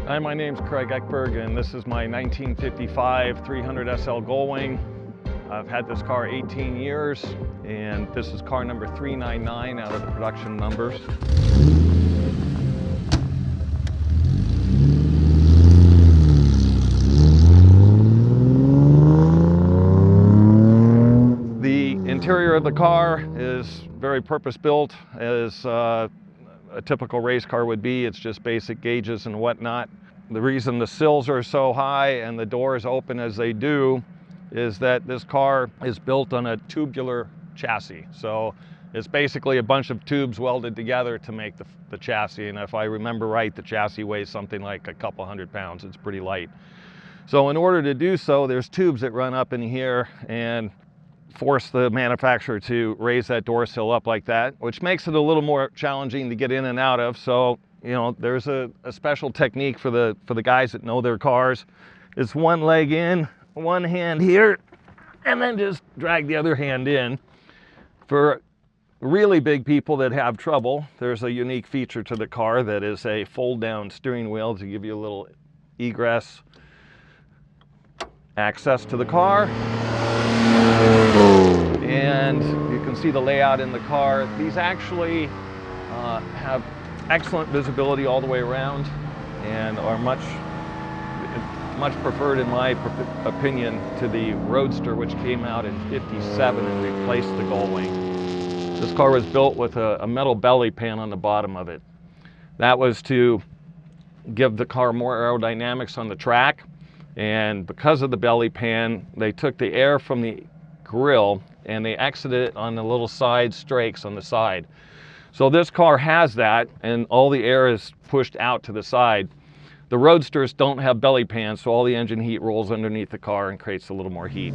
Hi, my name's Craig Eckberg, and this is my 1955 300 SL Gullwing. I've had this car 18 years, and this is car number 399 out of the production numbers. The interior of the car is very purpose-built, as a typical race car would be. It's just basic gauges and whatnot. The reason the sills are so high and the doors open as they do is that this car is built on a tubular chassis. So it's basically a bunch of tubes welded together to make the chassis. And if I remember right, the chassis weighs something like a couple hundred pounds. It's pretty light. So in order to do so, there's tubes that run up in here and force the manufacturer to raise that door sill up like that, which makes it a little more challenging to get in and out of. So, you know, there's a special technique for the guys that know their cars. It's one leg in, one hand here, and then just drag the other hand in. For really big people that have trouble, there's a unique feature to the car that is a fold-down steering wheel to give you a little egress access to the car. And you can see the layout in the car. These actually have excellent visibility all the way around and are much preferred, in my opinion, to the Roadster, which came out in '57 and replaced the Gullwing. This car was built with a metal belly pan on the bottom of it. That was to give the car more aerodynamics on the track. And because of the belly pan, they took the air from the grill and they exited it on the little side strakes on the side. So this car has that, and all the air is pushed out to the side. The Roadsters don't have belly pans, so all the engine heat rolls underneath the car and creates a little more heat.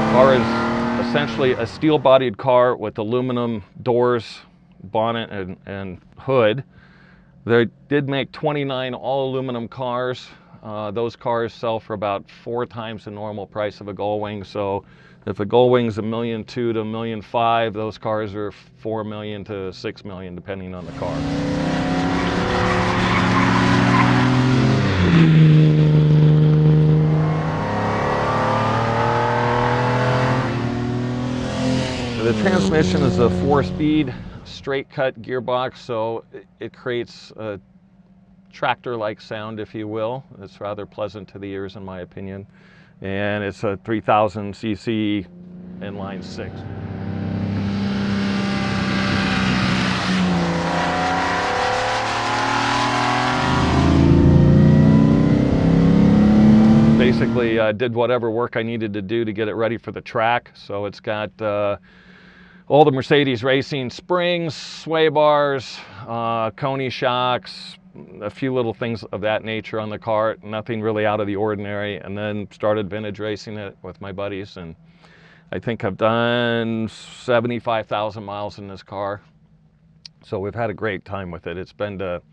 The car is essentially a steel-bodied car with aluminum doors, bonnet, and hood. They did make 29 all-aluminum cars. Those cars sell for about 4 times the normal price of a Gullwing. So if a Gullwing's $1.2 million to $1.5 million, those cars are $4 million to $6 million, depending on the car. The transmission is a 4-speed straight cut gearbox, so it creates a tractor-like sound, if you will. It's rather pleasant to the ears, in my opinion. And it's a 3,000 cc inline 6. Basically did whatever work I needed to do to get it ready for the track. So it's got all the Mercedes racing springs, sway bars, Coney shocks, a few little things of that nature on the car, nothing really out of the ordinary. And then started vintage racing it with my buddies, and I think I've done 75,000 miles in this car. So we've had a great time with it. It's been to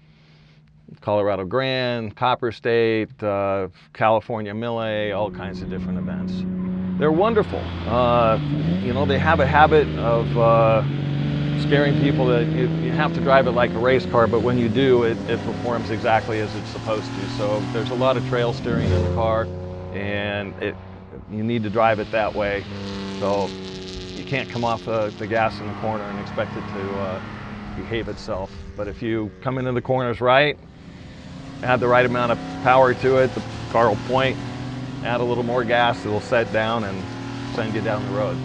Colorado Grand, Copperstate, California Mille, all kinds of different events. They're wonderful. You know, they have a habit of scaring people that you have to drive it like a race car, but when you do, it performs exactly as it's supposed to. So there's a lot of trail steering in the car, and you need to drive it that way. So you can't come off the gas in the corner and expect it to behave itself. But if you come into the corners right, add the right amount of power to it, the car will point, add a little more gas, it'll set down and send you down the road.